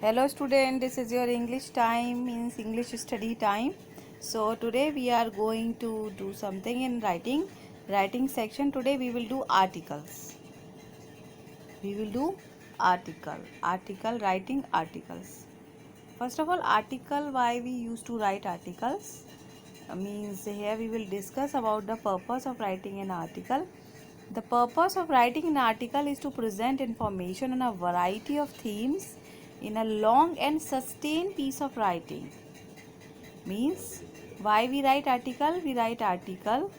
Hello student, this is your English time, means English study time. So today we are going to do something in writing section. Today we will do articles. We will do writing articles. First of all, article, why we used to write articles. Means here we will discuss about the purpose of writing an article. The purpose of writing an article is to present information on a variety of themes in a long and sustained piece of writing. Means why we write article? We write article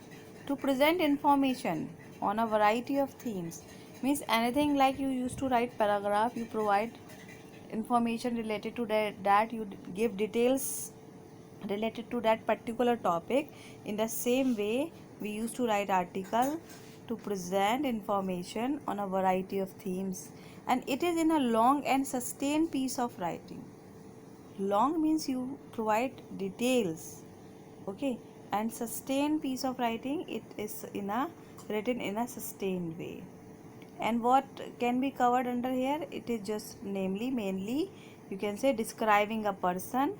to present information on a variety of themes. Means anything like you used to write paragraph, you provide information related to that you give details related to that particular topic. In the same way, we used to write article to present information on a variety of themes, and it is in a long and sustained piece of writing. Long means you provide details, okay, and sustained piece of writing, it is written in a sustained way. And what can be covered under here? It is just mainly you can say describing a person,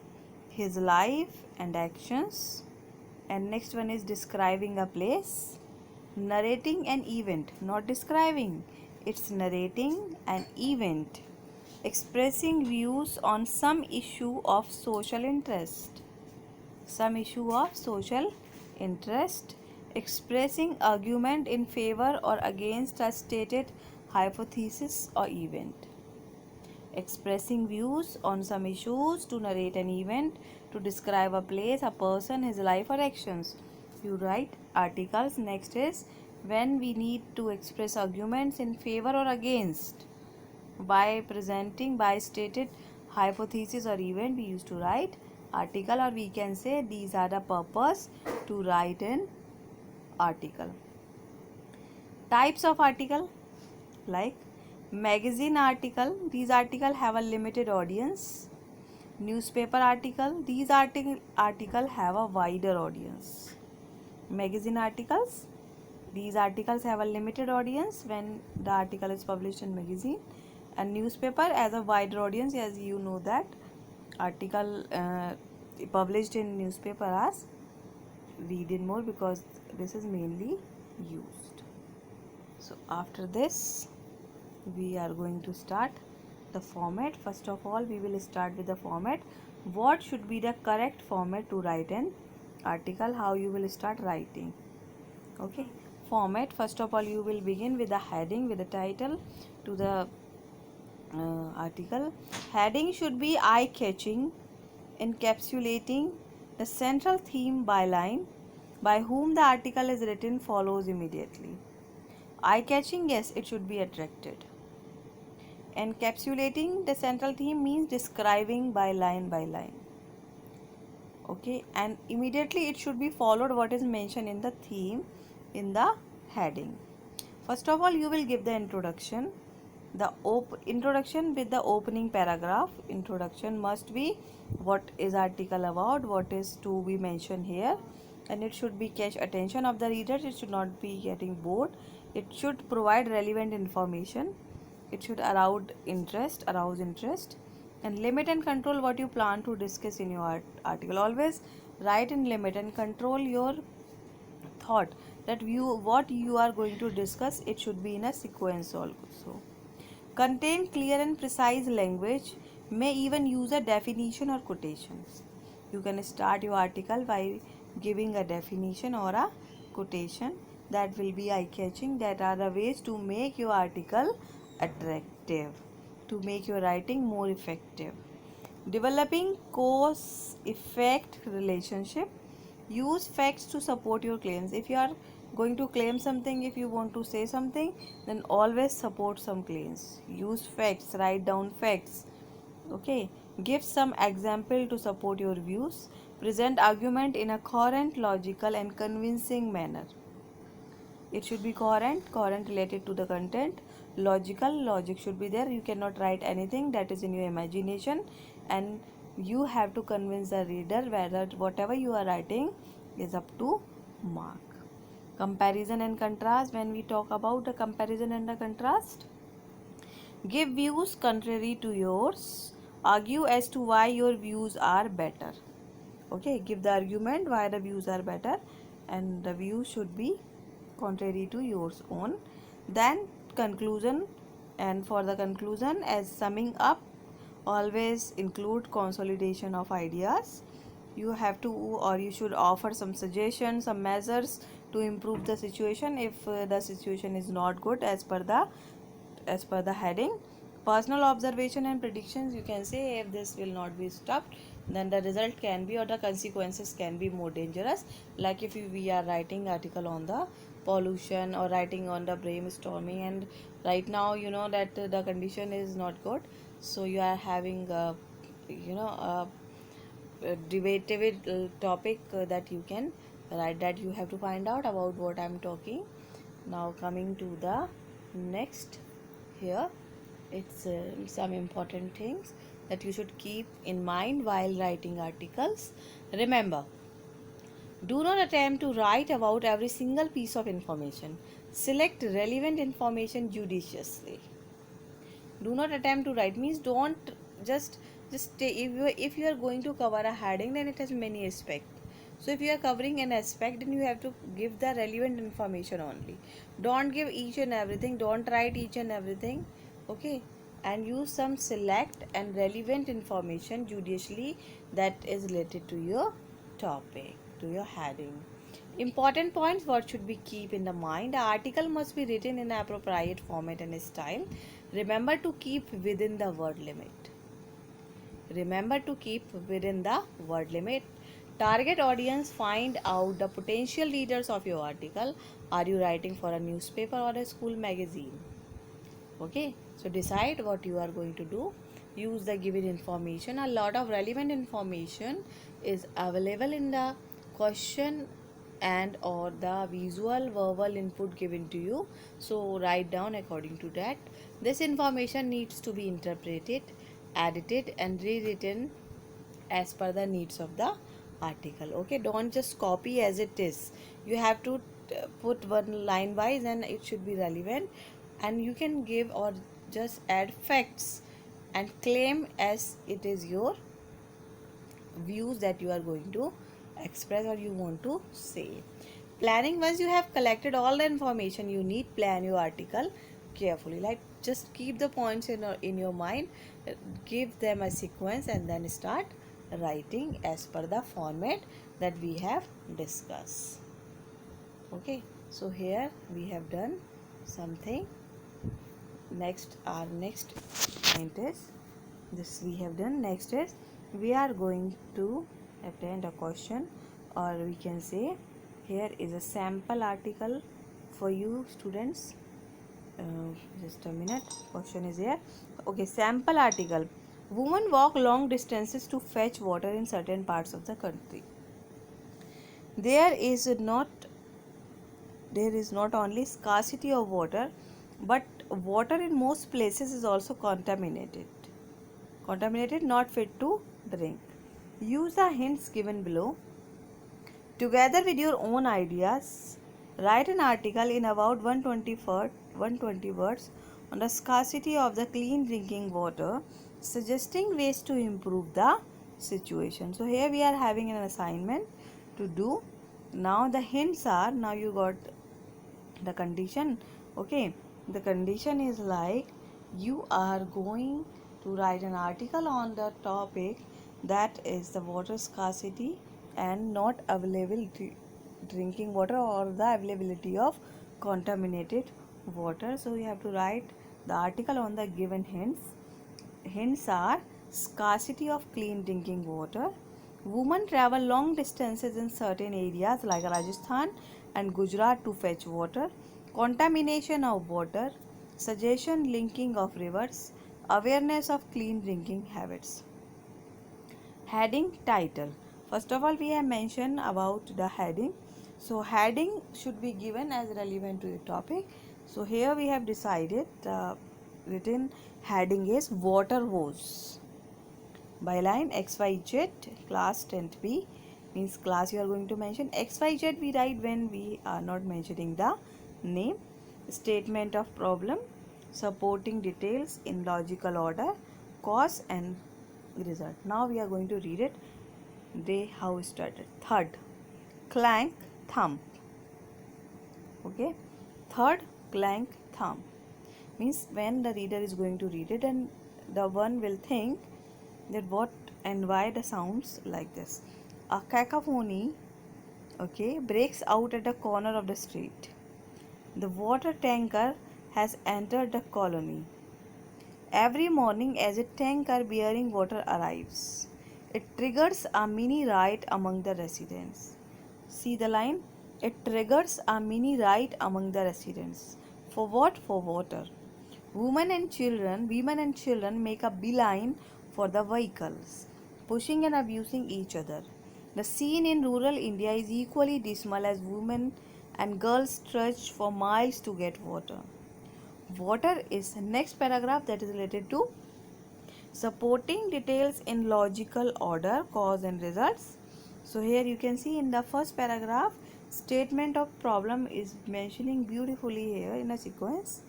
his life and actions. And next one is describing a place, narrating an event, not describing, it's narrating an event, expressing views on some issue of social interest, expressing argument in favor or against a stated hypothesis or event, expressing views on some issues, to narrate an event, to describe a place, a person, his life or actions. You write articles. Next is when we need to express arguments in favor or against by stated hypothesis or event, we used to write article, or we can say these are the purpose to write an article. Types of article, like magazine article, these article have a limited audience. Newspaper article, these article have a wider audience. Magazine articles, these articles have a limited audience when the article is published in magazine, and newspaper as a wider audience, as you know that article published in newspaper as read in more, because this is mainly used. So after this we are going to start the format. First of all, we will start with the format. What should be the correct format to write an article? How you will start writing? Okay, format. First of all, you will begin with the heading, with the title to the article. Heading should be eye-catching, encapsulating the central theme. Byline, by whom the article is written, follows immediately. Eye-catching, yes, it should be attracted. Encapsulating the central theme means describing by line, okay, and immediately it should be followed what is mentioned in the theme in the heading. First of all, you will give the introduction, introduction with the opening paragraph. Introduction must be what is article about, what is to be mentioned here, and it should be catch attention of the reader. It should not be getting bored. It should provide relevant information. It should arouse interest, and limit and control what you plan to discuss in your article. Always write in limit and control your thought, that what you are going to discuss. It should be in a sequence also. Contain clear and precise language, may even use a definition or quotations. You can start your article by giving a definition or a quotation, that will be eye-catching. That are the ways to make your article attractive, to make your writing more effective. Developing cause effect relationship, use facts to support your claims. If you are going to claim something, if you want to say something, then always support some claims. Use facts, write down facts, okay. Give some example to support your views. Present argument in a coherent, logical and convincing manner. It should be coherent related to the content. Logic should be there. You cannot write anything that is in your imagination, and you have to convince the reader whether whatever you are writing is up to mark. Comparison and contrast. When we talk about the comparison and the contrast, give views contrary to yours argue as to why your views are better. Okay, give the argument why the views are better, and the view should be contrary to yours own. Then conclusion, and for the conclusion, as summing up, always include consolidation of ideas. You have to, or you should offer some suggestions, some measures to improve the situation if the situation is not good as per the heading. Personal observation and predictions, you can say if this will not be stopped, then the result can be, or the consequences can be more dangerous. Like if we are writing article on the pollution or writing on the brainstorming, and right now you know that the condition is not good, so you are having a debatable topic that you can write, that you have to find out about what I'm talking. Now coming to the next, here it's some important things that you should keep in mind while writing articles. Remember, do not attempt to write about every single piece of information. Select relevant information judiciously. Do not attempt to write means don't just if you are going to cover a heading, then it has many aspects. So if you are covering an aspect, then you have to give the relevant information only. Don't give each and everything, don't write each and everything. Okay, and use some select and relevant information judiciously that is related to your topic, to your heading. Important points what should be keep in the mind. The article must be written in appropriate format and style. Remember to keep within the word limit. Remember to keep within the word limit. Target audience, find out the potential readers of your article. Are you writing for a newspaper or a school magazine? Okay, so decide what you are going to do. Use the given information. A lot of relevant information is available in the question and or the visual verbal input given to you, so write down according to that. This information needs to be interpreted, edited and rewritten as per the needs of the article. Okay, don't just copy as it is. You have to put one line wise, and it should be relevant, and you can give or just add facts and claim as it is your views that you are going to express or you want to say. Planning, once you have collected all the information you need, plan your article carefully. Like just keep the points in your mind, give them a sequence, and then start writing as per the format that we have discussed. Okay, so here we have done something. Next, our next point is this we have done. Next is we are going to attend a question, or we can say here is a sample article for you students. Just a minute, question is here. Okay, sample article. Women walk long distances to fetch water in certain parts of the country. There is not only scarcity of water, but water in most places is also contaminated, not fit to drink. Use the hints given below. Together with your own ideas, write an article in about 120 words on the scarcity of the clean drinking water, suggesting ways to improve the situation. So here we are having an assignment to do. Now the hints are, now you got the condition. Okay, the condition is like you are going to write an article on the topic that is the water scarcity and not availability drinking water, or the availability of contaminated water. So you have to write the article on the given hints are scarcity of clean drinking water, women travel long distances in certain areas like Rajasthan and Gujarat to fetch water, contamination of water, suggestion linking of rivers, awareness of clean drinking habits. Heading, title. First of all, we have mentioned about the heading. So heading should be given as relevant to the topic. So here we have decided the written heading is water hose. Byline XYZ, class 10th B, means class you are going to mention. XYZ we write when we are not mentioning the name. Statement of problem, supporting details in logical order, cause and result. Now we are going to read it. They how it started. Third, clank, thump. Okay, third, clank, thump means when the reader is going to read it, and the one will think that what and why the sounds like this. A cacophony, okay, breaks out at the corner of the street. The water tanker has entered the colony. Every morning, as a tanker bearing water arrives, it triggers a mini riot among the residents. See the line? It triggers a mini riot among the residents. For what? For water. Women and children make a beeline for the vehicles, pushing and abusing each other. The scene in rural India is equally dismal as women and girls trudge for miles to get water. Water is the next paragraph that is related to supporting details in logical order, cause and results. So here you can see in the first paragraph, statement of problem is mentioning beautifully here in a sequence.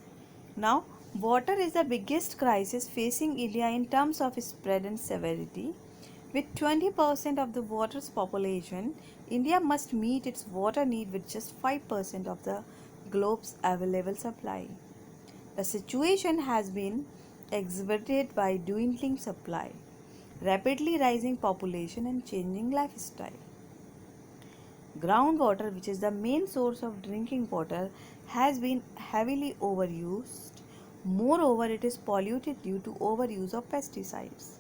Now, water is the biggest crisis facing India in terms of spread and severity. With 20% of the water's population, India must meet its water need with just 5% of the globe's available supply. The situation has been exhibited by dwindling supply, rapidly rising population, and changing lifestyle. Groundwater, which is the main source of drinking water, has been heavily overused. Moreover, it is polluted due to overuse of pesticides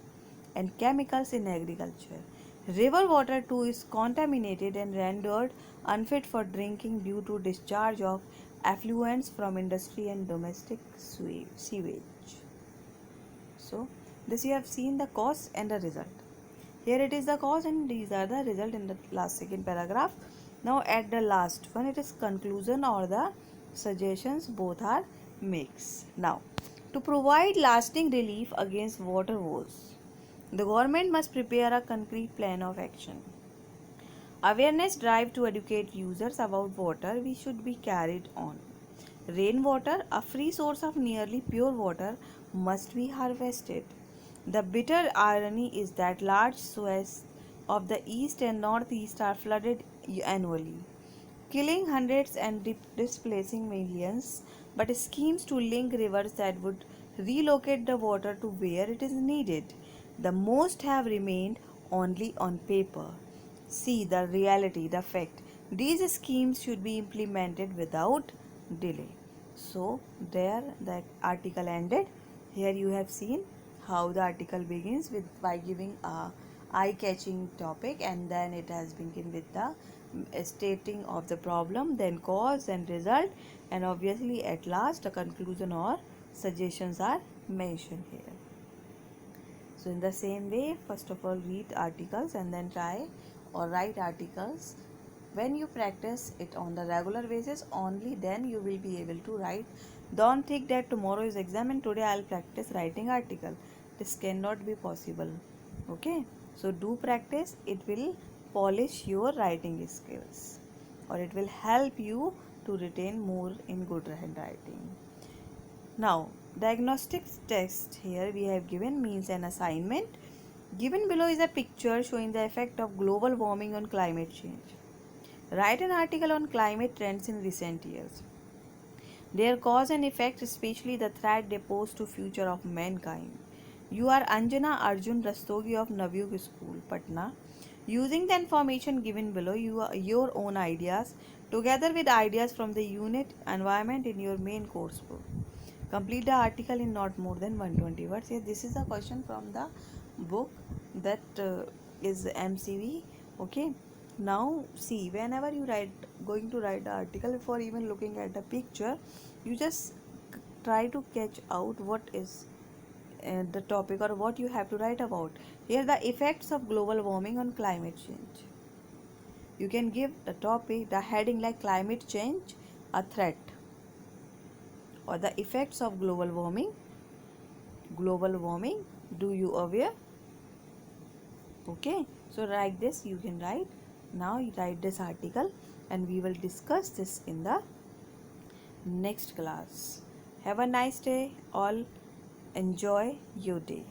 and chemicals in agriculture. River water too is contaminated and rendered unfit for drinking due to discharge of effluents from industry and domestic sewage. So, this you have seen the cause and the result. Here it is the cause and these are the result in the last second paragraph. Now at the last one it is conclusion or the suggestions, both are mixed. Now to provide lasting relief against water woes, the government must prepare a concrete plan of action. Awareness drive to educate users about water we should be carried on. Rainwater, a free source of nearly pure water, must be harvested. The bitter irony is that large swathes of the east and northeast are flooded annually, killing hundreds and displacing millions. But schemes to link rivers that would relocate the water to where it is needed, the most have remained only on paper. See the reality, the fact. These schemes should be implemented without delay. So there the article ended. Here you have seen how the article begins with by giving a eye-catching topic, and then it has been given with the stating of the problem, then cause and result, and obviously at last a conclusion or suggestions are mentioned here. So in the same way, first of all read articles and then try or write articles. When you practice it on the regular basis, only then you will be able to write. Don't think that tomorrow is exam and today I'll practice writing article. This cannot be possible. Okay, so do practice. It will polish your writing skills, or it will help you to retain more in good handwriting. Now, diagnostic test here we have given means an assignment. Given below is a picture showing the effect of global warming on climate change. Write an article on climate trends in recent years, their cause and effect, especially the threat they pose to future of mankind. You are Anjana Arjun Rastogi of Navyug School, Patna. Using the information given below, your own ideas together with ideas from the unit environment in your main course book. Complete the article in not more than 120 words. Yes, this is a question from the book that is MCV. Okay. Now see, whenever you going to write the article, before even looking at the picture, you just try to catch out what is the topic or what you have to write about. Here the effects of global warming on climate change. You can give the topic, the heading like climate change, a threat, or the effects of global warming. Global warming, do you aware? Okay, so like this you can write. Now you write this article and we will discuss this in the next class. Have a nice day all. Enjoy your day.